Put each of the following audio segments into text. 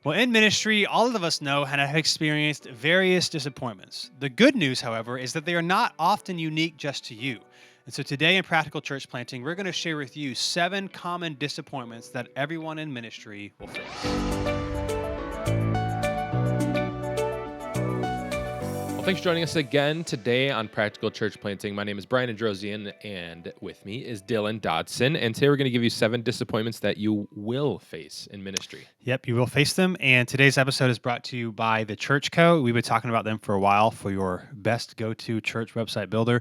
Well, in ministry, all of us know and have experienced various disappointments. The good news, however, is that they are not often unique just to you. And so today in Practical Church Planting, we're going to share with you 7 common disappointments that everyone in ministry will face. Well, thanks for joining us again today on Practical Church Planting. My name is Brian Androsian, and with me is Dylan Dodson. And today we're going to give you 7 disappointments that you will face in ministry. Yep, you will face them. And today's episode is brought to you by the Church Co. We've been talking about them for a while for your best go-to church website builder.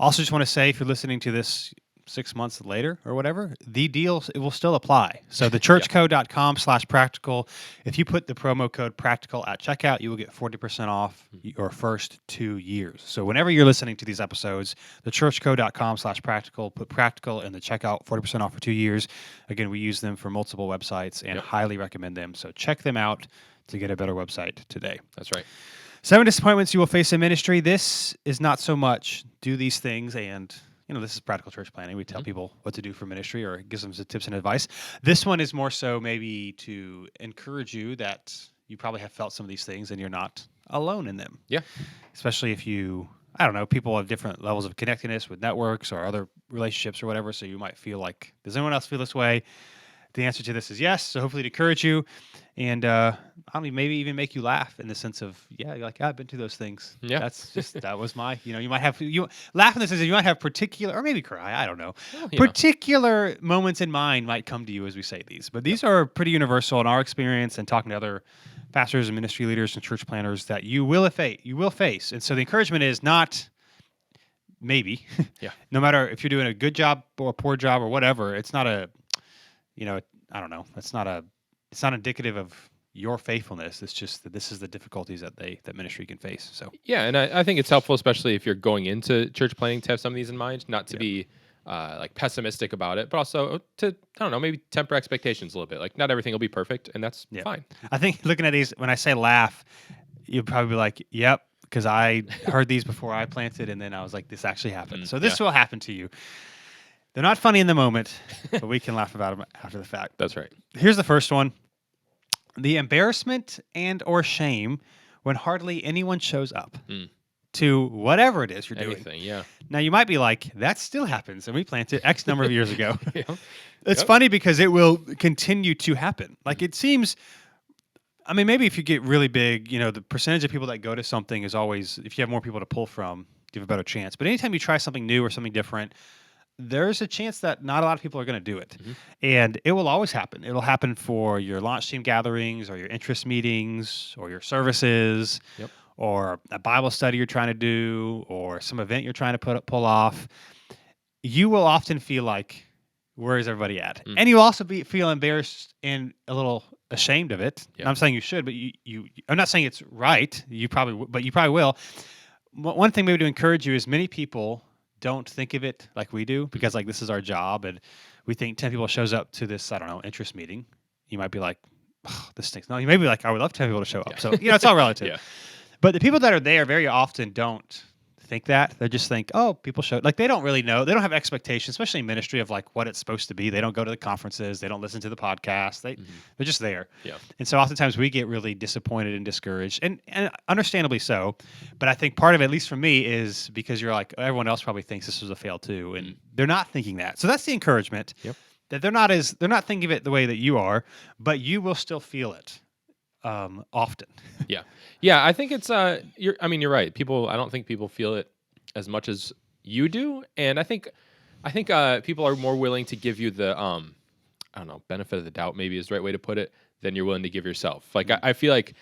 Also, just want to say, if you're listening to this 6 months later or whatever, the deal, it will still apply. So the churchco.com/practical. If you put the promo code practical at checkout, you will get 40% off your first 2 years. So whenever you're listening to these episodes, the churchco.com/practical, put practical in the checkout, 40% off for 2 years. Again, we use them for multiple websites and highly recommend them. So check them out to get a better website today. That's right. 7 disappointments you will face in ministry. This is not so much do these things and this is Practical Church Planting. We tell people what to do for ministry or give them some tips and advice. This one is more so maybe to encourage you that you probably have felt some of these things and you're not alone in them. Yeah. Especially if people have different levels of connectedness with networks or other relationships or whatever. So you might feel like, does anyone else feel this way? The answer to this is yes. So hopefully to encourage you and maybe even make you laugh in the sense of, you're like, I've been through those things. Yeah. That was my, you might have, you laugh in the sense that you might have particular, or maybe cry, I don't know. Well, particular moments in mind might come to you as we say these. But these are pretty universal in our experience and talking to other pastors and ministry leaders and church planners that you will face. And so the encouragement is not maybe. Yeah. No matter if you're doing a good job or a poor job or whatever, it's not I don't know. It's not indicative of your faithfulness. It's just that this is the difficulties that ministry can face. So yeah, and I think it's helpful, especially if you're going into church planning, to have some of these in mind, not to be like pessimistic about it, but also to, maybe temper expectations a little bit. Like, not everything will be perfect, and that's fine. I think looking at these, when I say laugh, you'll probably be like, yep, because I heard these before I planted, and then I was like, this actually happened. So this will happen to you. They're not funny in the moment, but we can laugh about them after the fact. That's right. Here's the first one. The embarrassment and or shame when hardly anyone shows up to whatever it is you're doing. Anything, yeah. Now, you might be like, that still happens, and we planted X number of years ago. It's funny because it will continue to happen. Like, it seems... maybe if you get really big, the percentage of people that go to something is always, if you have more people to pull from, you have a better chance. But anytime you try something new or something different, there's a chance that not a lot of people are going to do it. And it will always happen. It'll happen for your launch team gatherings or your interest meetings or your services or a Bible study you're trying to do or some event you're trying to pull off. You will often feel like, where is everybody at? And you also feel embarrassed and a little ashamed of it. And I'm saying you should, but I'm not saying it's right. You probably will. One thing maybe to encourage you is many people don't think of it like we do because this is our job and we think 10 people shows up to this, interest meeting. You might be like, this stinks. No, you may be like, I would love 10 people to show up. So, it's all relative. But the people that are there very often don't think that. They just think, people show, they don't really know. They don't have expectations, especially in ministry, of what it's supposed to be. They don't go to the conferences. They don't listen to the podcast. They're just there. Yeah. And so oftentimes we get really disappointed and discouraged, and understandably so. But I think part of it, at least for me, is because you're like, everyone else probably thinks this was a fail too, and they're not thinking that. So that's the encouragement. That they're not thinking of it the way that you are, but you will still feel it. Often. Yeah. I think it's you're right. I don't think people feel it as much as you do, and I think people are more willing to give you the benefit of the doubt, maybe is the right way to put it, than you're willing to give yourself. Like, I feel like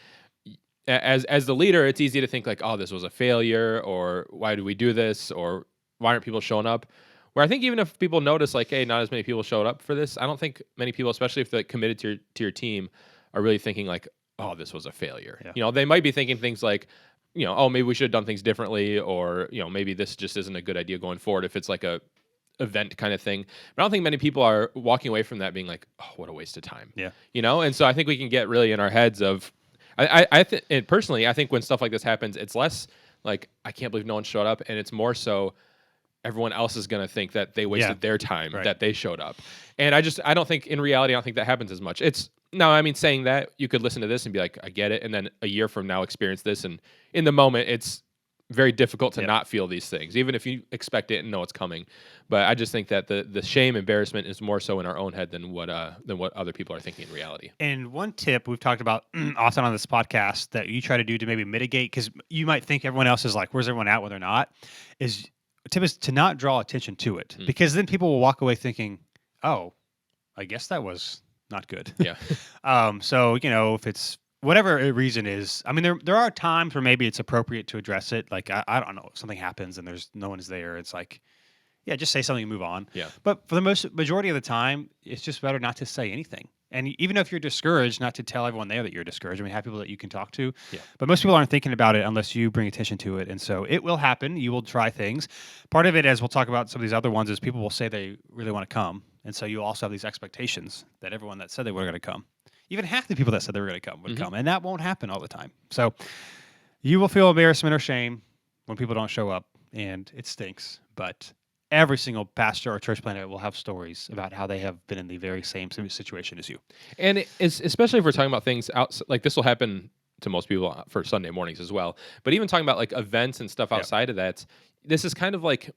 as the leader, it's easy to think like, oh, this was a failure, or why do we do this, or why aren't people showing up? Where I think even if people notice like, hey, not as many people showed up for this, I don't think many people, especially if they're committed to your team, are really thinking like, oh, this was a failure. Yeah. They might be thinking things like, maybe we should have done things differently, or, maybe this just isn't a good idea going forward if it's like a event kind of thing. But I don't think many people are walking away from that being like, oh, what a waste of time. Yeah. And so I think we can get really in our heads of, personally, I think when stuff like this happens, it's less like, I can't believe no one showed up. And it's more so everyone else is going to think that they wasted their time, that they showed up. And I don't think in reality, that happens as much. It's No, I mean, saying that, you could listen to this and be like, I get it. And then a year from now, experience this. And in the moment, it's very difficult to Yeah. not feel these things, even if you expect it and know it's coming. But I just think that the shame, embarrassment is more so in our own head than what other people are thinking in reality. And one tip we've talked about often on this podcast that you try to do to maybe mitigate, because you might think everyone else is like, where's everyone at when they're not, is tip is to not draw attention to it, because then people will walk away thinking, oh, I guess that was not good. Yeah. So, if it's whatever reason is, I mean, there are times where maybe it's appropriate to address it. Like, I don't know, if something happens and there's no one's there. It's like, yeah, just say something and move on. Yeah. But for the majority of the time, it's just better not to say anything. And even if you're discouraged, not to tell everyone there that you're discouraged. I mean, have people that you can talk to. Yeah. But most people aren't thinking about it unless you bring attention to it. And so it will happen. You will try things. Part of it, as we'll talk about some of these other ones, is people will say they really want to come. And so you also have these expectations that everyone that said they were going to come, even half the people that said they were going to come, would come. And that won't happen all the time. So you will feel embarrassment or shame when people don't show up. And it stinks. But every single pastor or church planter will have stories about how they have been in the very same situation as you. And it's, especially if we're talking about things out, like this will happen to most people for Sunday mornings as well. But even talking about like events and stuff outside of that, this is kind of like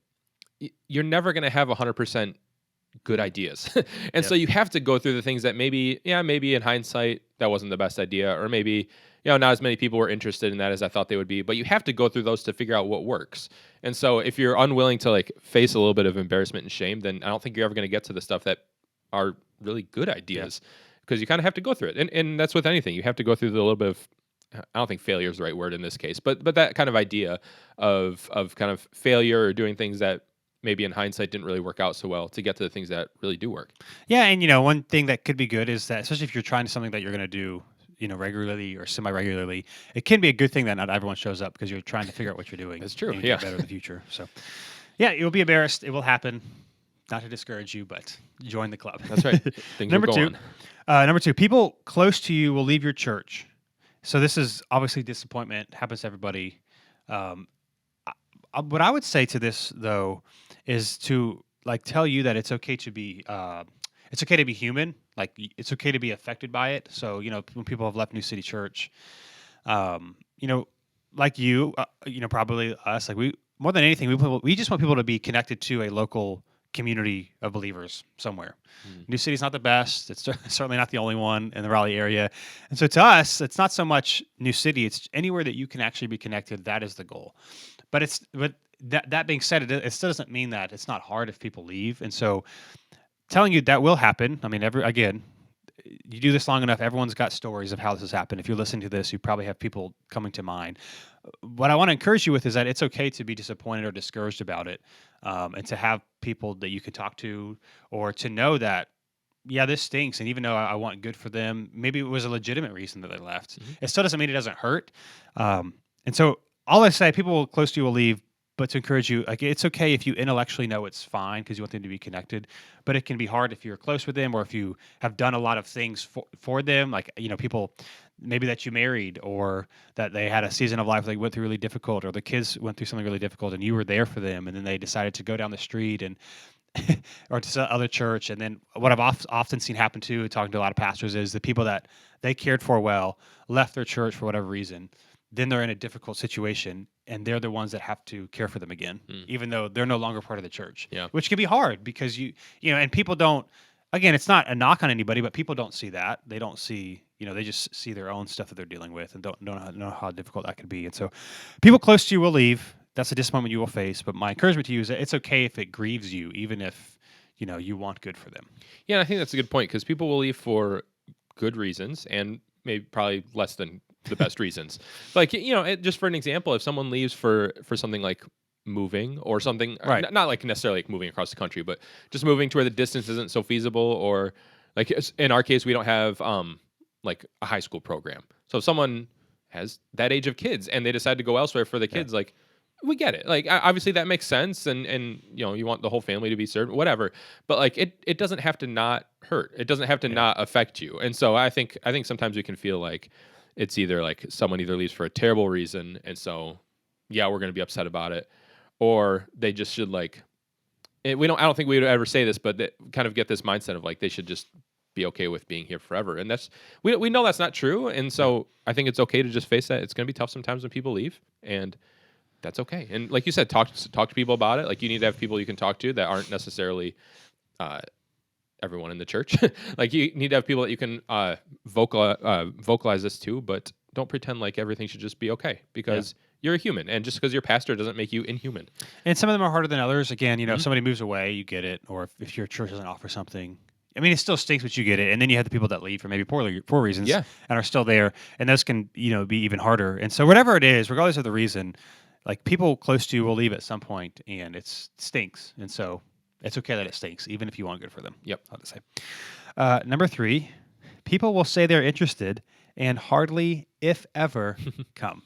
you're never going to have 100% good ideas. And so you have to go through the things that maybe in hindsight, that wasn't the best idea, or maybe, not as many people were interested in that as I thought they would be, but you have to go through those to figure out what works. And so if you're unwilling to like face a little bit of embarrassment and shame, then I don't think you're ever going to get to the stuff that are really good ideas, because you kind of have to go through it. And that's with anything. You have to go through the little bit of, I don't think failure is the right word in this case, but that kind of idea of kind of failure or doing things that maybe in hindsight didn't really work out so well to get to the things that really do work. Yeah, and one thing that could be good is that, especially if you're trying something that you're going to do, regularly or semi-regularly, it can be a good thing that not everyone shows up, because you're trying to figure out what you're doing. That's true. And get better in the future. So, yeah, you'll be embarrassed. It will happen. Not to discourage you, but join the club. That's right. Things Number will go two. on. Number two, people close to you will leave your church. So this is obviously disappointment. Happens to everybody. What I would say to this though is to like tell you that it's okay to be human. Like it's okay to be affected by it. So when people have left New City Church, like you, probably us, like we more than anything, we just want people to be connected to a local community of believers somewhere. New City's not the best. It's certainly not the only one in the Raleigh area. And so to us, it's not so much New City. It's anywhere that you can actually be connected. That is the goal. But that being said, it still doesn't mean that it's not hard if people leave. And so telling you that will happen. I mean, you do this long enough, everyone's got stories of how this has happened. If you're listening to this, you probably have people coming to mind. What I want to encourage you with is that it's okay to be disappointed or discouraged about it, and to have people that you can talk to, or to know that, yeah, this stinks. And even though I want good for them, maybe it was a legitimate reason that they left. It still doesn't mean it doesn't hurt. And so all I say, people close to you will leave, but to encourage you, like, it's okay if you intellectually know it's fine because you want them to be connected, but it can be hard if you're close with them, or if you have done a lot of things for them, like, people maybe that you married, or that they had a season of life they went through really difficult, or the kids went through something really difficult and you were there for them, and then they decided to go down the street and or to some other church. And then what I've often seen happen too, talking to a lot of pastors, is the people that they cared for well left their church for whatever reason. Then they're in a difficult situation, and they're the ones that have to care for them again, even though they're no longer part of the church. Yeah. Which can be hard because and people don't. Again, it's not a knock on anybody, but people don't see that. They don't see, they just see their own stuff that they're dealing with, and don't know how difficult that could be. And so, people close to you will leave. That's a disappointment you will face. But my encouragement to you is that it's okay if it grieves you, even if you want good for them. Yeah, I think that's a good point, because people will leave for good reasons, and maybe probably less than the best reasons. Like, just for an example, if someone leaves for something like moving or something, right? Not like necessarily like moving across the country, but just moving to where the distance isn't so feasible, or like in our case, we don't have like a high school program. So if someone has that age of kids and they decide to go elsewhere for the kids, like, we get it. Like, obviously that makes sense, and you want the whole family to be served, whatever. But like, it doesn't have to not hurt. It doesn't have to not affect you. And so I think sometimes we can feel like it's either like someone either leaves for a terrible reason, and so we're going to be upset about it, or they just should like. I don't think we would ever say this, but they kind of get this mindset of like they should just be okay with being here forever. And that's we know that's not true. And so I think it's okay to just face that. It's going to be tough sometimes when people leave, and that's okay. And like you said, talk to people about it. Like you need to have people you can talk to that aren't necessarily everyone in the church. Like you need to have people that you can vocalize this to, but don't pretend like everything should just be okay because you're a human, and just because you're pastor doesn't make you inhuman. And some of them are harder than others. Again, if somebody moves away, you get it, or if your church doesn't offer something. I mean, it still stinks, but you get it. And then you have the people that leave for maybe poor reasons, and are still there, and those can be even harder. And so whatever it is, regardless of the reason, like people close to you will leave at some point, and it stinks. And so it's okay that it stinks, even if you want good for them. Yep, I'll just say. Number 3, people will say they're interested and hardly, if ever, come.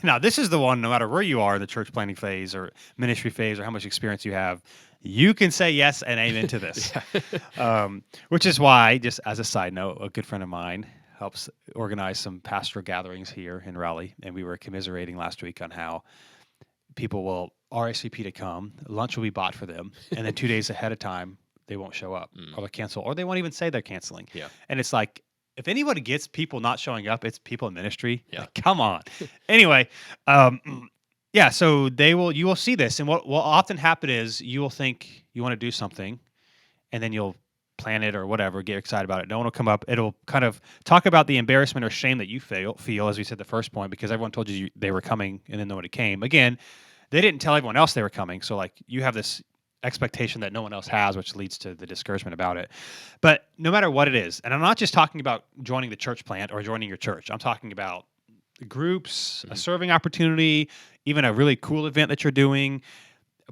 Now, this is the one, no matter where you are in the church planning phase or ministry phase or how much experience you have, you can say yes and amen to this. Which is why, just as a side note, a good friend of mine helps organize some pastoral gatherings here in Raleigh, and we were commiserating last week on how people will RSVP to come, lunch will be bought for them, and then 2 days ahead of time, they won't show up or they'll cancel, or they won't even say they're canceling. And it's like, if anybody gets people not showing up, it's people in ministry. Like, come on. Anyway, so you will see this, and what will often happen is you will think you want to do something, and then you'll plan it or whatever, get excited about it. No one will come up. It'll kind of talk about the embarrassment or shame that you feel, as we said the first point, because everyone told you they were coming, and then nobody came. Again, they didn't tell everyone else they were coming, so like you have this expectation that no one else has, which leads to the discouragement about it. But no matter what it is, and I'm not just talking about joining the church plant or joining your church. I'm talking about groups, a serving opportunity, even a really cool event that you're doing.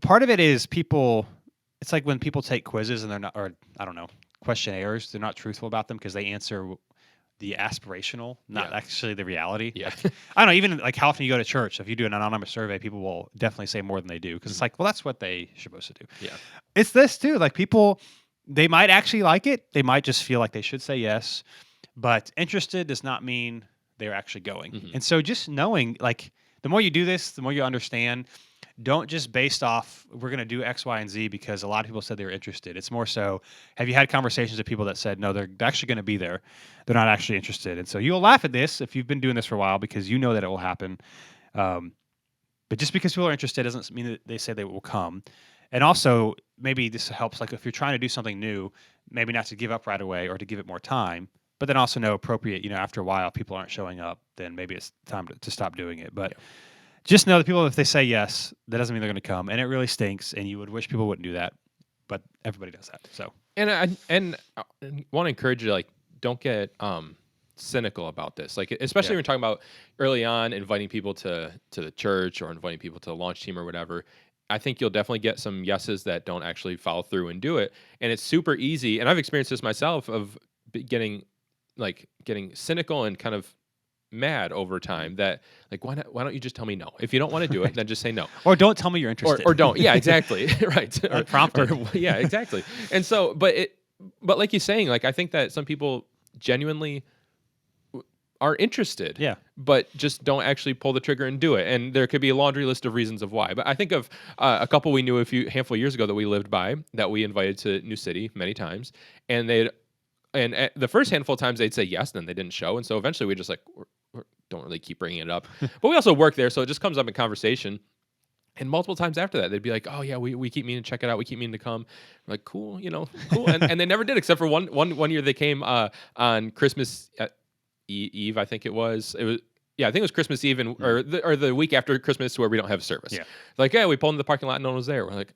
Part of it is people. It's like when people take quizzes and they're not, or I don't know, questionnaires. They're not truthful about them because they answer the aspirational, not actually the reality. Like, I don't know, even like how often you go to church. If you do an anonymous survey, people will definitely say more than they do because it's like, well, that's what they're supposed to do. It's this too. Like people, they might actually like it. They might just feel like they should say yes, but interested does not mean they're actually going. And so just knowing, like, the more you do this, the more you understand. Don't just based off, we're going to do X, Y, and Z because a lot of people said they were interested. It's more so, have you had conversations with people that said, no, they're actually going to be there. They're not actually interested. And so you'll laugh at this if you've been doing this for a while because you know that it will happen. But just because people are interested doesn't mean that they say they will come. And also, maybe this helps, like if you're trying to do something new, maybe not to give up right away or to give it more time, but then also know appropriate, after a while, people aren't showing up, then maybe it's time to stop doing it. But just know that people, if they say yes, that doesn't mean they're going to come, and it really stinks. And you would wish people wouldn't do that, but everybody does that. So, and I want to encourage you, like, don't get cynical about this. Like, especially when you're talking about early on inviting people to the church or inviting people to the launch team or whatever. I think you'll definitely get some yeses that don't actually follow through and do it. And it's super easy. And I've experienced this myself of getting cynical and kind of mad over time that, like, why don't you just tell me no? If you don't want to do it, then just say no. Or don't tell me you're interested. Or don't. Yeah, exactly. Right. Or prompted. Yeah, exactly. And so, but like you're saying, like, I think that some people genuinely are interested, but just don't actually pull the trigger and do it. And there could be a laundry list of reasons of why. But I think of a couple we knew handful of years ago that we lived by that we invited to New City many times, and the first handful of times they'd say yes, then they didn't show. And so eventually we just don't really keep bringing it up. But we also work there, so it just comes up in conversation. And multiple times after that, they'd be like, "Oh yeah, we keep meaning to check it out. We keep meaning to come." We're like, cool, cool. And they never did, except for one year they came on Christmas Eve, I think it was. I think it was Christmas Eve or the week after Christmas where we don't have service. Yeah. Like, we pulled into the parking lot and no one was there. We're like,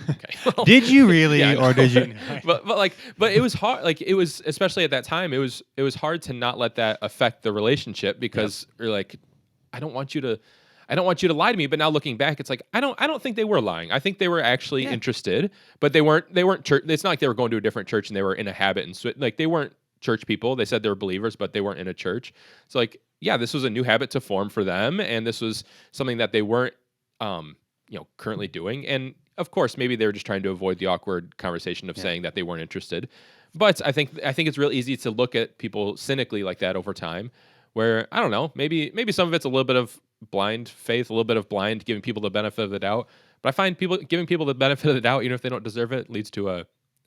okay. Well, did you really, or did you? but it was hard. Like, it was, especially at that time, it was hard to not let that affect the relationship because you're like, I don't want you to lie to me. But now looking back, it's like, I don't think they were lying. I think they were actually interested, but they weren't church. It's not like they were going to a different church and they were in a habit and like they weren't church people. They said they were believers, but they weren't in a church. So like, this was a new habit to form for them, and this was something that they weren't, currently doing. And of course, maybe they were just trying to avoid the awkward conversation of saying that they weren't interested. But I think it's real easy to look at people cynically like that over time, where I don't know, maybe some of it's a little bit of blind faith, a little bit of blind giving people the benefit of the doubt. But I find giving people the benefit of the doubt, even if they don't deserve it, leads to a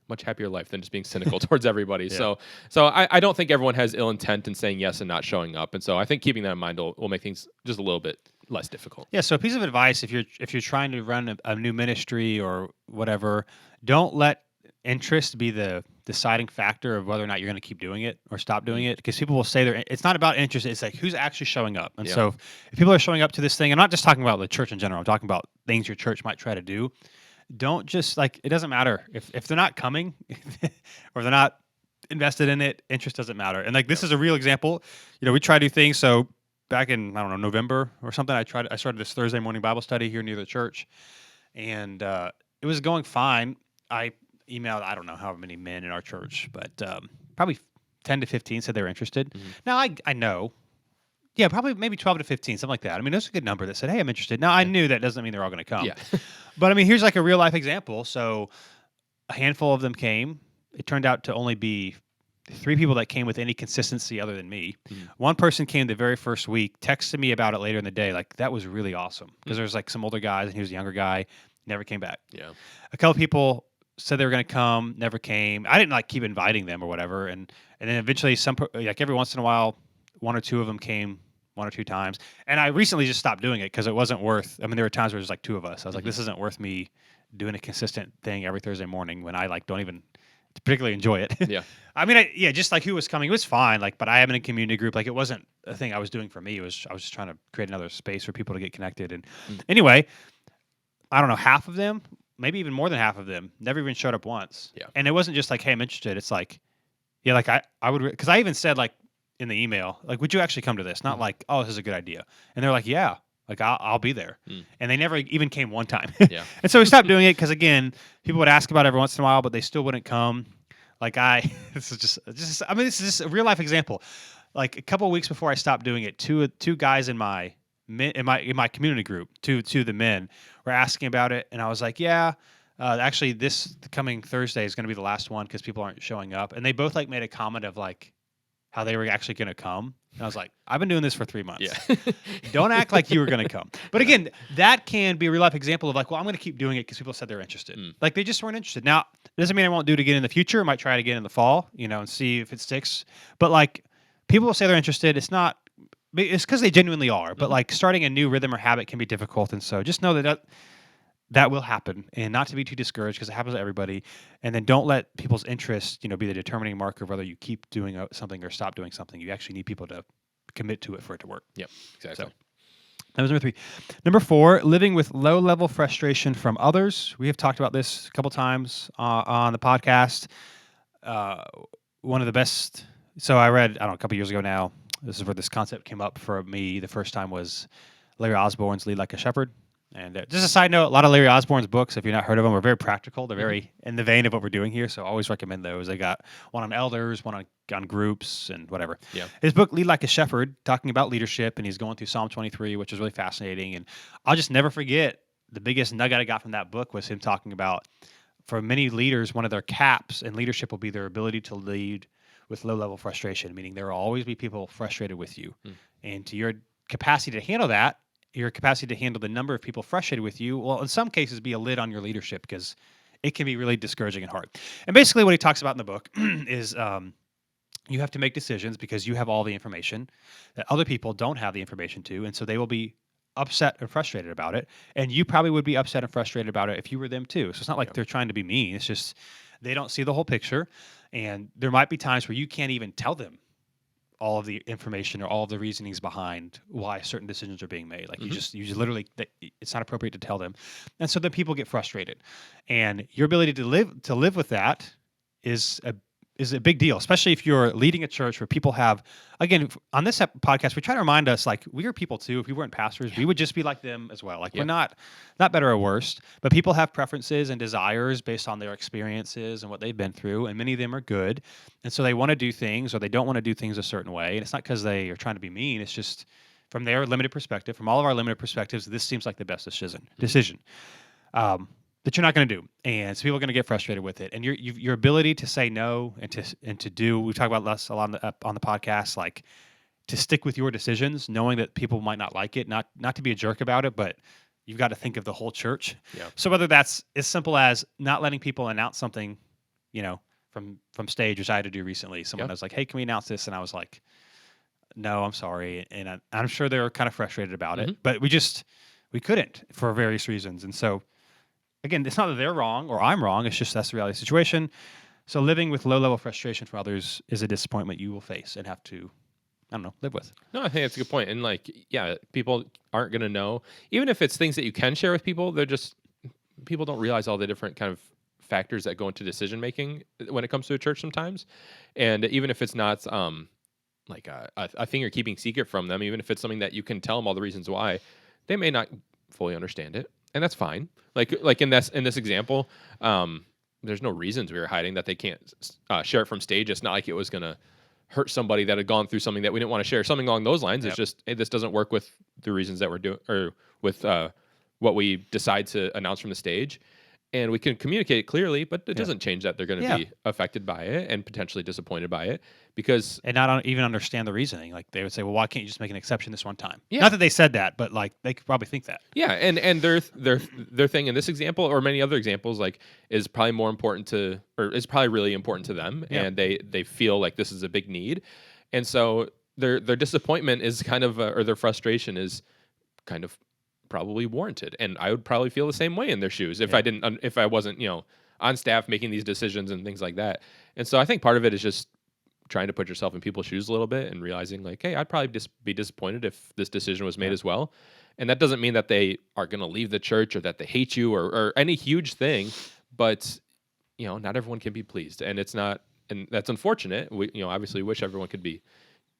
much happier life than just being cynical towards everybody. Yeah. So I don't think everyone has ill intent in saying yes and not showing up. And so I think keeping that in mind will make things just a little bit less difficult. Yeah. So a piece of advice, if you're trying to run a new ministry or whatever, don't let interest be the deciding factor of whether or not you're going to keep doing it or stop doing it. Because people will say it's not about interest. It's like who's actually showing up. And Yeah. so if people are showing up to this thing, I'm not just talking about the church in general. I'm talking about things your church might try to do. Don't just like it doesn't matter if they're not coming or they're not invested in it. Interest doesn't matter. And like this is a real example. We try to do things. So back in I don't know November or something, I started this Thursday morning Bible study here near the church, and it was going fine. I emailed I don't know how many men in our church, but probably 10 to 15 said they were interested. Mm-hmm. Now I know. Yeah, probably maybe 12 to 15, something like that. I mean, that's a good number that said, hey, I'm interested. Now, I knew that doesn't mean they're all going to come. Yeah. But, I mean, here's like a real life example. So a handful of them came. It turned out to only be 3 people that came with any consistency other than me. Mm. One person came the very first week, texted me about it later in the day. Like, that was really awesome. Because there was like some older guys and he was a younger guy. Never came back. Yeah. A couple people said they were going to come, never came. I didn't like keep inviting them or whatever. And then eventually like every once in a while, 1 or 2 of them came 1 or 2 times. And I recently just stopped doing it because it wasn't worth, I mean, there were times where it was like 2 of us. I was like, this isn't worth me doing a consistent thing every Thursday morning when I like don't even particularly enjoy it. Yeah. I mean, just like who was coming, it was fine. Like, but I am in a community group. Like, it wasn't a thing I was doing for me. I was just trying to create another space for people to get connected. And anyway, I don't know, half of them, maybe even more than half of them, never even showed up once. Yeah. And it wasn't just like, hey, I'm interested. It's like, yeah, like I would, because I even said like in the email, like, would you actually come to this? Not like, oh, this is a good idea. And they're like, yeah, like I'll be there. And they never even came one time. Yeah. And so we stopped doing it because again, people would ask about it every once in a while, but they still wouldn't come. Like this is just I mean, this is just a real life example. Like a couple of weeks before I stopped doing it, two guys in my community group, two of the men were asking about it, and I was like, yeah, actually, this coming Thursday is going to be the last one because people aren't showing up, and they both like made a comment of like how they were actually going to come, and I was like, I've been doing this for 3 months. Yeah. Don't act like you were going to come. But again, that can be a real life example of like, well, I'm going to keep doing it because people said they're interested. Like they just weren't interested. Now, it doesn't mean I won't do it again in the future. I might try it again in the fall, and see if it sticks. But like people will say they're interested. It's because they genuinely are. But like starting a new rhythm or habit can be difficult. And so just know that will happen, and not to be too discouraged because it happens to everybody. And then don't let people's interest, be the determining marker of whether you keep doing something or stop doing something. You actually need people to commit to it for it to work. Yep, exactly. So that was number 3. Number 4, living with low-level frustration from others. We have talked about this a couple times on the podcast. One of the best. So I read, I don't know, a couple years ago now. This is where this concept came up for me the first time was Larry Osborne's Lead Like a Shepherd. And just a side note, a lot of Larry Osborne's books, if you've not heard of them, are very practical. They're very in the vein of what we're doing here, so I always recommend those. They got one on elders, one on groups, and whatever. Yeah. His book, Lead Like a Shepherd, talking about leadership, and he's going through Psalm 23, which is really fascinating. And I'll just never forget, the biggest nugget I got from that book was him talking about, for many leaders, one of their caps in leadership will be their ability to lead with low-level frustration, meaning there will always be people frustrated with you. And to your capacity to handle that, your capacity to handle the number of people frustrated with you will, in some cases, be a lid on your leadership because it can be really discouraging and hard. And basically what he talks about in the book is you have to make decisions because you have all the information that other people don't have the information to, and so they will be upset and frustrated about it. And you probably would be upset and frustrated about it if you were them too. So it's not like they're trying to be mean. It's just they don't see the whole picture, and there might be times where you can't even tell them all of the information or all of the reasonings behind why certain decisions are being made. Like you just literally, it's not appropriate to tell them. And so then people get frustrated, and your ability to live with that is a big deal, especially if you're leading a church where people have, again, on this podcast, we try to remind us, like, we are people too. If we weren't pastors, we would just be like them as well. Like, we're not better or worse, but people have preferences and desires based on their experiences and what they've been through, and many of them are good. And so they want to do things, or they don't want to do things a certain way. And it's not because they are trying to be mean. It's just from their limited perspective, from all of our limited perspectives, this seems like the best decision. That you're not going to do, and so people are going to get frustrated with it. And your ability to say no and to do, we talk about less a lot on the podcast, like to stick with your decisions, knowing that people might not like it, not to be a jerk about it, but you've got to think of the whole church. Yeah. So whether that's as simple as not letting people announce something from stage, which I had to do recently. Someone Yep. was like, "Hey, can we announce this?" And I was like, "No, I'm sorry." And I'm sure they were kind of frustrated about it, Mhm. but we couldn't for various reasons. And so again, it's not that they're wrong or I'm wrong. It's just that's the reality of the situation. So living with low level frustration from others is a disappointment you will face and have to, I don't know, live with. No, I think that's a good point. And like, yeah, people aren't going to know, even if it's things that you can share with people. They're just people don't realize all the different kind of factors that go into decision making when it comes to a church sometimes. And even if it's not like a thing you're keeping secret from them, even if it's something that you can tell them all the reasons why, they may not fully understand it, and that's fine. Like in this example, there's no reasons we were hiding that they can't share it from stage. It's not like it was gonna hurt somebody that had gone through something that we didn't want to share. Something along those lines. Yep. It's just, hey, this doesn't work with the reasons that we're doing, or with what we decide to announce from the stage. And we can communicate it clearly, but it doesn't change that they're going to be affected by it and potentially disappointed by it, because And not even understand the reasoning. Like they would say, well, why can't you just make an exception this one time? Yeah. Not that they said that, but like they could probably think that. yeah, and their thing in this example or many other examples like is probably more important to, or is probably really important to them, Yeah. and they feel like this is a big need, and so their disappointment is kind of or their frustration is kind of probably warranted, and I would probably feel the same way in their shoes if Yeah. I didn't if I wasn't on staff making these decisions and things like that. And so I think part of it is just trying to put yourself in people's shoes a little bit and realizing like, hey, I'd probably just be disappointed if this decision was made as well. And that doesn't mean that they are going to leave the church or that they hate you or any huge thing, but not everyone can be pleased, and it's not, and that's unfortunate. We obviously wish everyone could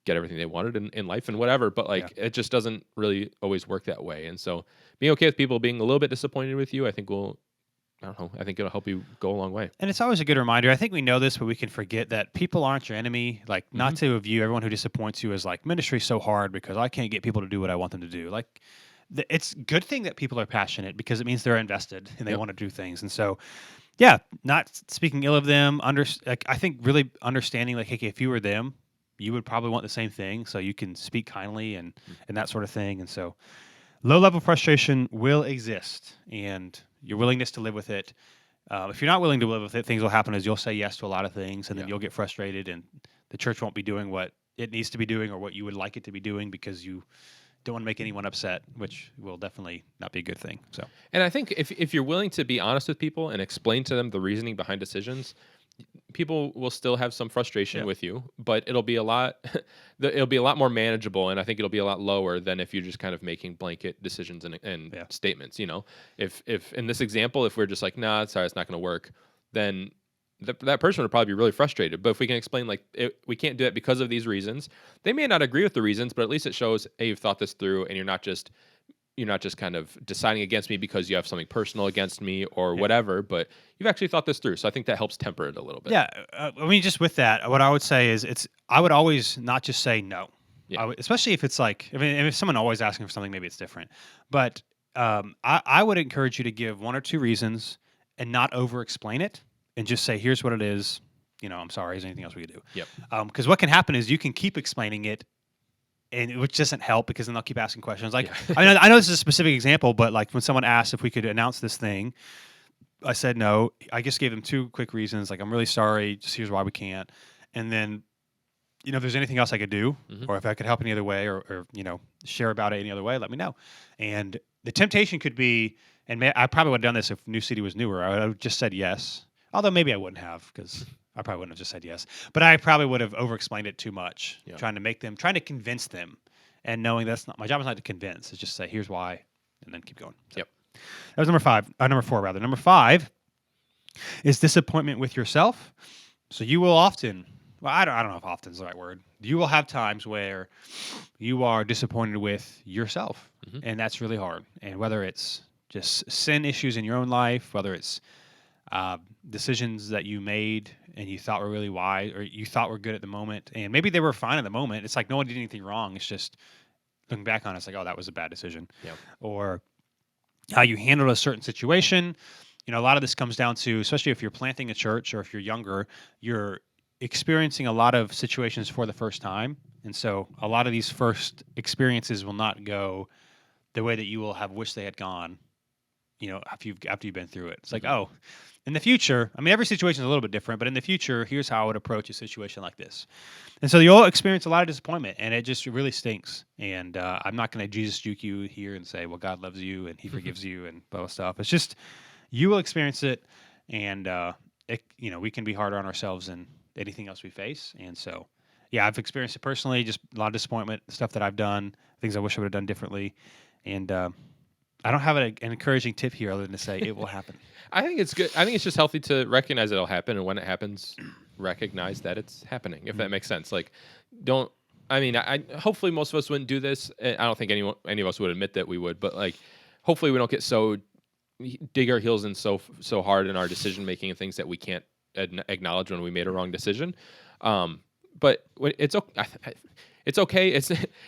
get everything they wanted in life and whatever, but like it just doesn't really always work that way. And so being okay with people being a little bit disappointed with you, I think I think it'll help you go a long way. And it's always a good reminder. I think we know this, but we can forget that people aren't your enemy. Like, not to view everyone who disappoints you as like ministry's so hard because I can't get people to do what I want them to do. Like, it's a good thing that people are passionate because it means they're invested and they want to do things. And so, yeah, not speaking ill of them. I think really understanding like, hey, if you were them, you would probably want the same thing. So you can speak kindly and that sort of thing. And so, low level frustration will exist, and your willingness to live with it. If you're not willing to live with it, things will happen as you'll say yes to a lot of things, and then you'll get frustrated, and the church won't be doing what it needs to be doing or what you would like it to be doing because you don't want to make anyone upset, which will definitely not be a good thing. So, and I think if you're willing to be honest with people and explain to them the reasoning behind decisions, people will still have some frustration with you, but it'll be a lot more manageable, and I think it'll be a lot lower than if you're just kind of making blanket decisions and statements. If in this example, if we're just like, nah, sorry, it's not going to work, then that person would probably be really frustrated. But if we can explain like we can't do it because of these reasons, they may not agree with the reasons, but at least it shows, hey, you've thought this through, and you're not just kind of deciding against me because you have something personal against me or whatever, but you've actually thought this through. So I think that helps temper it a little bit. Yeah. I mean, just with that, what I would say is I would always not just say no. Yeah. Especially if it's like, if someone always asking for something, maybe it's different. But I would encourage you to give one or two reasons and not over explain it and just say, here's what it is. I'm sorry. Is there anything else we could do? Yep. Because what can happen is you can keep explaining it, and which doesn't help because then they'll keep asking questions. Like, I know this is a specific example, but like when someone asked if we could announce this thing, I said no. I just gave them two quick reasons. Like, I'm really sorry. Just here's why we can't. And then, if there's anything else I could do, or if I could help any other way, or share about it any other way, let me know. And the temptation could be, and I probably would have done this if New City was newer. I would have just said yes. Although maybe I wouldn't have, because I probably wouldn't have just said yes. But I probably would have over-explained it too much, trying to convince them, and knowing that's not my job is not to convince. It's just say, here's why, and then keep going. So, that was number 4 rather. Number 5 is disappointment with yourself. So you will often, I don't know if often is the right word. You will have times where you are disappointed with yourself, and that's really hard. And whether it's just sin issues in your own life, whether it's decisions that you made and you thought were really wise or you thought were good at the moment, and maybe they were fine at the moment. It's like no one did anything wrong. It's just looking back on it, it's like, oh, that was a bad decision. Or how you handled a certain situation. A lot of this comes down to, especially if you're planting a church or if you're younger, you're experiencing a lot of situations for the first time. And so a lot of these first experiences will not go the way that you will have wished they had gone, after you've been through it. It's like, oh, in the future, I mean, every situation is a little bit different, but in the future, here's how I would approach a situation like this. And so you'll experience a lot of disappointment, and it just really stinks. And I'm not going to Jesus juke you here and say, well, God loves you and he forgives you and blah, blah stuff. It's just you will experience it, and we can be harder on ourselves than anything else we face. And so, yeah, I've experienced it personally, just a lot of disappointment, stuff that I've done, things I wish I would have done differently. And I don't have an encouraging tip here other than to say it will happen. I think it's good. I think it's just healthy to recognize it'll happen, and when it happens, recognize that it's happening. If that makes sense, like, don't. I mean, I hopefully most of us wouldn't do this. I don't think any of us would admit that we would, but like, hopefully we don't get so dig our heels in so hard in our decision making and things that we can't acknowledge when we made a wrong decision. But it's okay. It's okay.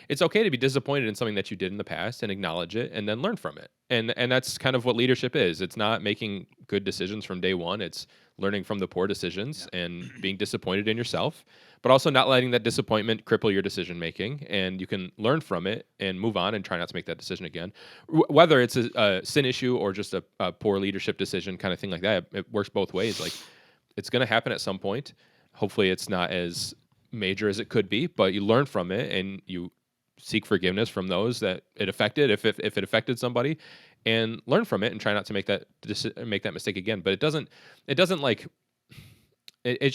It's okay to be disappointed in something that you did in the past and acknowledge it and then learn from it. And that's kind of what leadership is. It's not making good decisions from day one. It's learning from the poor decisions and being disappointed in yourself, but also not letting that disappointment cripple your decision making. And you can learn from it and move on and try not to make that decision again. Whether it's a sin issue or just a poor leadership decision, kind of thing like that, it works both ways. Like, it's going to happen at some point. Hopefully, it's not as major as it could be, but you learn from it and you seek forgiveness from those that it affected, if it affected somebody, and learn from it and try not to make that mistake again. But it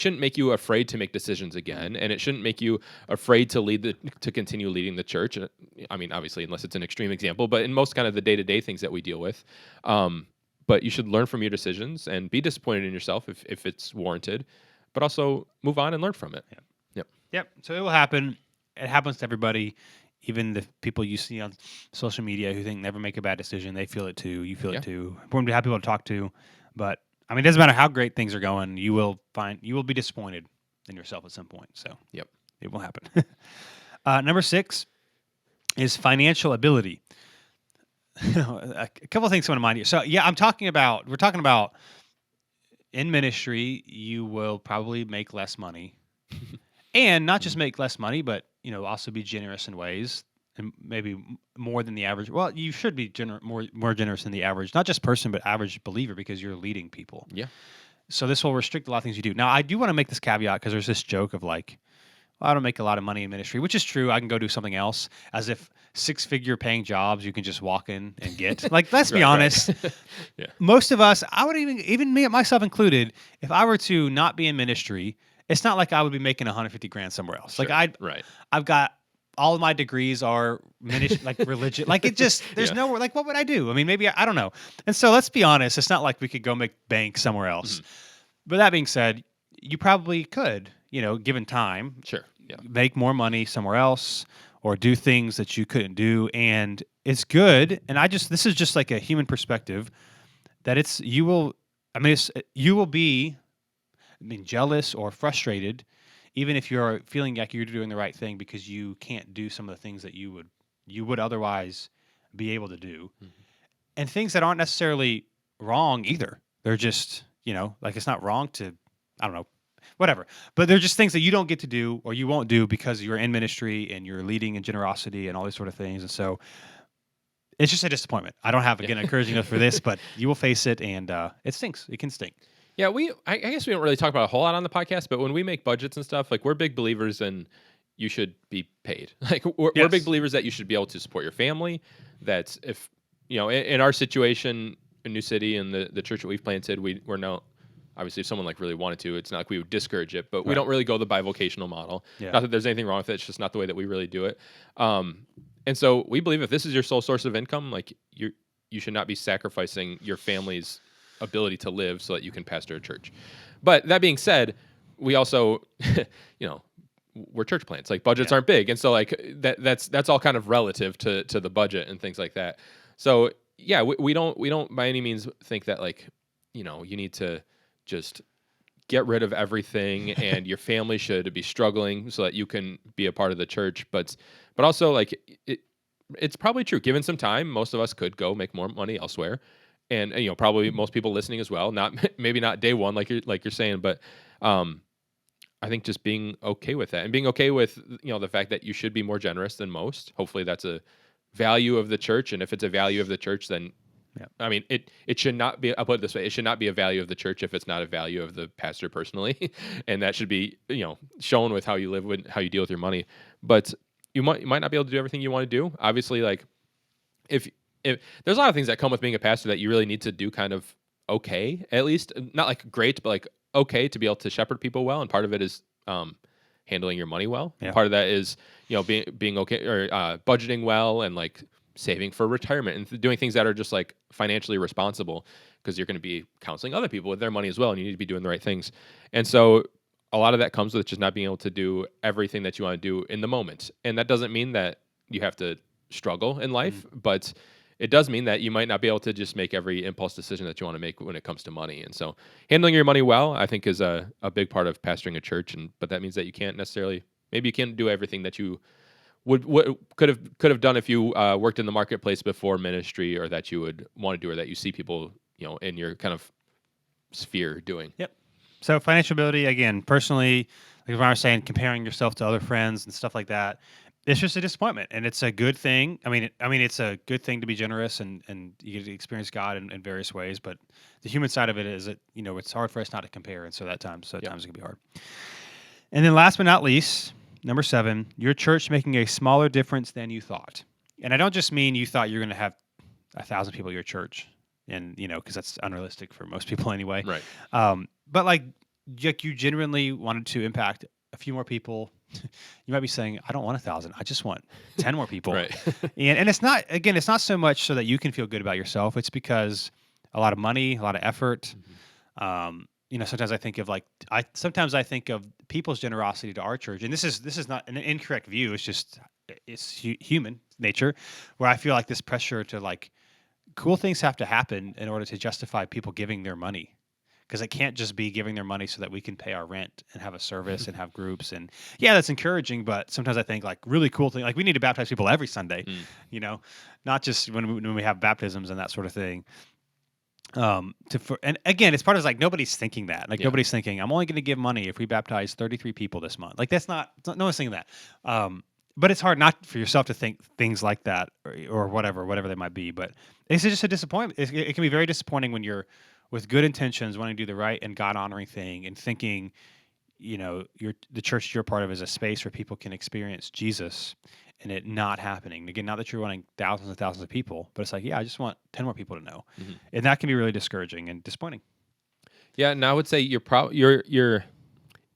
shouldn't make you afraid to make decisions again, and it shouldn't make you afraid to continue leading the church. I mean, obviously, unless it's an extreme example, but in most kind of the day-to-day things that we deal with. But you should learn from your decisions and be disappointed in yourself if it's warranted, but also move on and learn from it. Yeah. Yep. So it will happen. It happens to everybody, even the people you see on social media who think never make a bad decision. They feel it too. You feel it too. Important to have people to talk to. But I mean, it doesn't matter how great things are going. You will be disappointed in yourself at some point. So it will happen. Number 6 is financial ability. A couple of things come to mind here. So yeah, we're talking about in ministry, you will probably make less money. And not just make less money, but also be generous in ways, and maybe more than the average. Well, you should be more generous than the average, not just person, but average believer, because you're leading people. Yeah. So this will restrict a lot of things you do. Now, I do want to make this caveat because there's this joke of like, well, I don't make a lot of money in ministry, which is true. I can go do something else, as if 6-figure paying jobs you can just walk in and get. Like, let's be honest. Yeah. Most of us, I would even me, myself included, if I were to not be in ministry, it's not like I would be making 150 grand somewhere else. Sure. Like I've got all of my degrees are like religion. Like, it just, there's nowhere, like, what would I do? I mean, maybe, I don't know. And so let's be honest, it's not like we could go make bank somewhere else. Mm-hmm. But that being said, you probably could, given time, make more money somewhere else or do things that you couldn't do. And it's good. And this is just like a human perspective that you will be, jealous or frustrated, even if you're feeling like you're doing the right thing, because you can't do some of the things that you would otherwise be able to do. Mm-hmm. And things that aren't necessarily wrong either. They're just, like, it's not wrong to, I don't know, whatever. But they're just things that you don't get to do or you won't do because you're in ministry and you're leading in generosity and all these sort of things. And so it's just a disappointment. I don't have, again, encouraging enough for this, but you will face it, and it stinks. It can stink. Yeah, I guess we don't really talk about a whole lot on the podcast, but when we make budgets and stuff, like, we're big believers in you should be paid. Like, we're big believers that you should be able to support your family. That's if, in our situation in New City and the church that we've planted, we're now, obviously, if someone like really wanted to, it's not like we would discourage it, but we don't really go the bivocational model. Yeah. Not that there's anything wrong with it. It's just not the way that we really do it. And so we believe if this is your sole source of income, like, you should not be sacrificing your family's ability to live so that you can pastor a church. But that being said, we also, we're church plants. Like, budgets aren't big, and so, like, that's all kind of relative to the budget and things like that. So yeah, we don't by any means think that, like, you need to just get rid of everything and your family should be struggling so that you can be a part of the church. But also, like, it's probably true. Given some time, most of us could go make more money elsewhere. And probably most people listening as well. Maybe not day one, like you're saying, but I think just being okay with that and being okay with the fact that you should be more generous than most. Hopefully, that's a value of the church, and if it's a value of the church, then Yeah. I mean, it should not be. I'll put it this way: it should not be a value of the church if it's not a value of the pastor personally, and that should be shown with how you live with how you deal with your money. But you might not be able to do everything you want to do. Obviously, like if if there's a lot of things that come with being a pastor that you really need to do kind of okay, at least not like great, but like okay to be able to shepherd people well. And part of it is handling your money well. And Yeah. part of that is being okay or budgeting well and like saving for retirement and doing things that are just like financially responsible because you're going to be counseling other people with their money as well, and you need to be doing the right things. And so a lot of that comes with just not being able to do everything that you want to do in the moment. And that doesn't mean that you have to struggle in life, but it does mean that you might not be able to just make every impulse decision that you want to make when it comes to money. And so handling your money well, I think, is a big part of pastoring a church. But that means that you can't necessarily, maybe you can't do everything that you could have done if you worked in the marketplace before ministry, or that you would want to do, or that you see people in your kind of sphere doing. Yep. So financial ability, again, personally, like I was saying, comparing yourself to other friends and stuff like that, it's just a disappointment, and it's a good thing. I mean, it's a good thing to be generous, and you get to experience God in various ways. But the human side of it is that it's hard for us not to compare, and so at times it can be hard. And then last but not least, number 7, your church making a smaller difference than you thought. And I don't just mean you thought you're going to have 1,000 people at your church, and because that's unrealistic for most people anyway. Right. But like you genuinely wanted to impact a few more people. You might be saying, I don't want 1,000. I just want 10 more people. Right. and it's not so much so that you can feel good about yourself. It's because a lot of money, a lot of effort. Sometimes I think of people's generosity to our church, and this is not an incorrect view. It's just human nature, where I feel like this pressure to like cool things have to happen in order to justify people giving their money. Because it can't just be giving their money so that we can pay our rent and have a service and have groups. And yeah, that's encouraging. But sometimes I think like really cool thing, like we need to baptize people every Sunday, not just when we have baptisms and that sort of thing. And again, it's part of like nobody's thinking that. Like nobody's thinking I'm only going to give money if we baptize 33 people this month. Like that's not no one's thinking that. But it's hard not for yourself to think things like that or whatever they might be. But it's just a disappointment. It can be very disappointing when you're with good intentions, wanting to do the right and God honoring thing, and thinking, the church you're part of is a space where people can experience Jesus, and it not happening. Again, not that you're wanting thousands and thousands of people, but it's like, I just want 10 more people to know, and that can be really discouraging and disappointing. Yeah, and I would say you're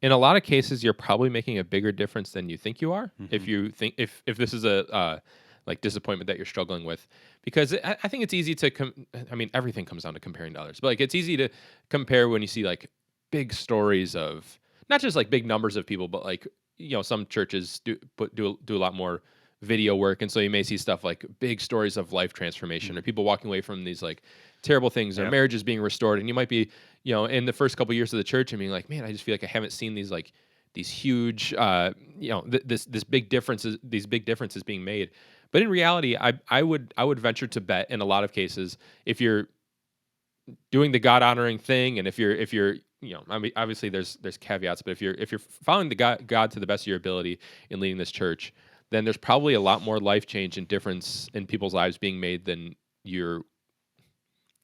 in a lot of cases you're probably making a bigger difference than you think you are. If you think if this is a like disappointment that you're struggling with, because I think it's easy to everything comes down to comparing to others, but like it's easy to compare when you see like big stories of not just like big numbers of people, but like some churches do a lot more video work, and so you may see stuff like big stories of life transformation or people walking away from these like terrible things or marriages being restored, and you might be in the first couple years of the church and being like, man, I just feel like I haven't seen these huge these big differences being made. But in reality, I would venture to bet in a lot of cases, if you're doing the God honoring thing, and if you're obviously there's caveats, but if you're following the God to the best of your ability in leading this church, then there's probably a lot more life change and difference in people's lives being made than you're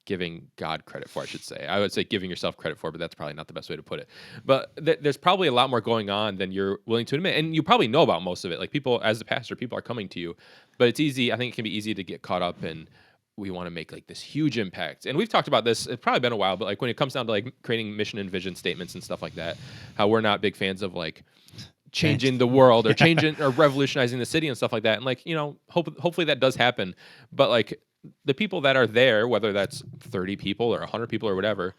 giving God credit for, I should say. I would say giving yourself credit for, but that's probably not the best way to put it. But there's probably a lot more going on than you're willing to admit. And you probably know about most of it. Like people, as the pastor, people are coming to you. But it's easy, I think it can be easy to get caught up in, we want to make like this huge impact. And we've talked about this, it's probably been a while, but like when it comes down to like creating mission and vision statements and stuff like that, how we're not big fans of like changing the world or changing or revolutionizing the city and stuff like that. And like, hopefully that does happen. But like, the people that are there, whether that's 30 people or 100 people or whatever,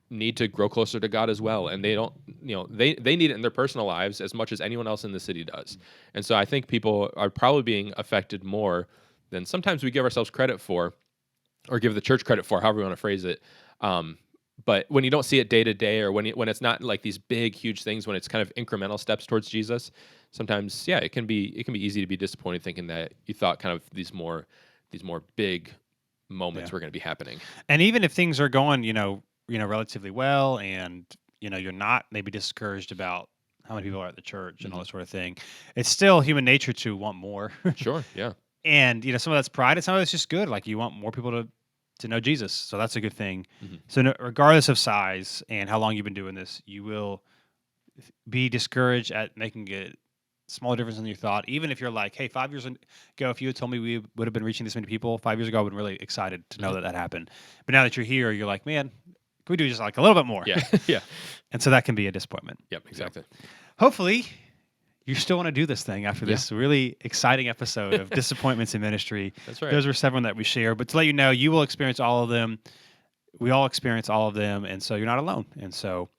need to grow closer to God as well. And they don't, they need it in their personal lives as much as anyone else in the city does. And so I think people are probably being affected more than sometimes we give ourselves credit for, or give the church credit for, however you want to phrase it. But when you don't see it day to day, or when it's not like these big, huge things, when it's kind of incremental steps towards Jesus, sometimes, it can be easy to be disappointed thinking that you thought kind of these more big moments were going to be happening. And even if things are going, relatively well, and you're not maybe discouraged about how many people are at the church and all that sort of thing, it's still human nature to want more. Sure, yeah. And some of that's pride, and some of it's just good. Like you want more people to know Jesus. So that's a good thing. Mhm. So regardless of size and how long you've been doing this, you will be discouraged at making a small difference in your thought. Even if you're like, hey, 5 years ago, if you had told me we would have been reaching this many people 5 years ago, I would have been really excited to know that happened. But now that you're here, you're like, man, can we do just like a little bit more? Yeah. Yeah. And so that can be a disappointment. Yep. Exactly. Hopefully, you still want to do this thing after this really exciting episode of disappointments in ministry. That's right. Those were several that we share. But to let you know, you will experience all of them. We all experience all of them. And so you're not alone. And so,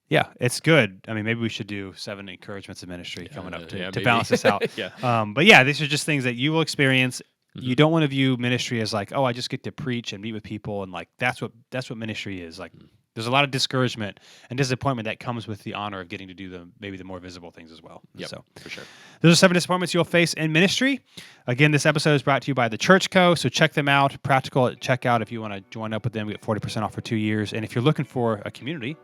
yeah, it's good. I mean, maybe we should do 7 encouragements of ministry coming up to balance this out. Yeah. But yeah, these are just things that you will experience. You don't want to view ministry as like, oh, I just get to preach and meet with people, and like that's what ministry is. Like, there's a lot of discouragement and disappointment that comes with the honor of getting to do maybe the more visible things as well. Yep, so for sure. Those are 7 disappointments you'll face in ministry. Again, this episode is brought to you by the Church Co. So check them out. Practical at checkout if you want to join up with them. We get 40% off for 2 years. And if you're looking for a community,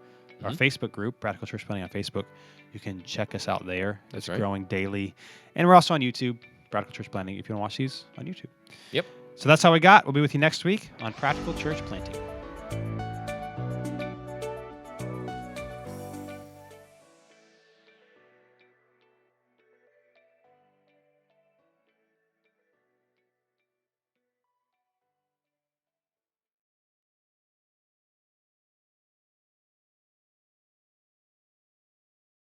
our Facebook group, Practical Church Planting on Facebook, you can check us out there. That's it's right. growing daily. And we're also on YouTube, Practical Church Planting, if you want to watch these on YouTube. Yep. So that's how we got. We'll be with you next week on Practical Church Planting.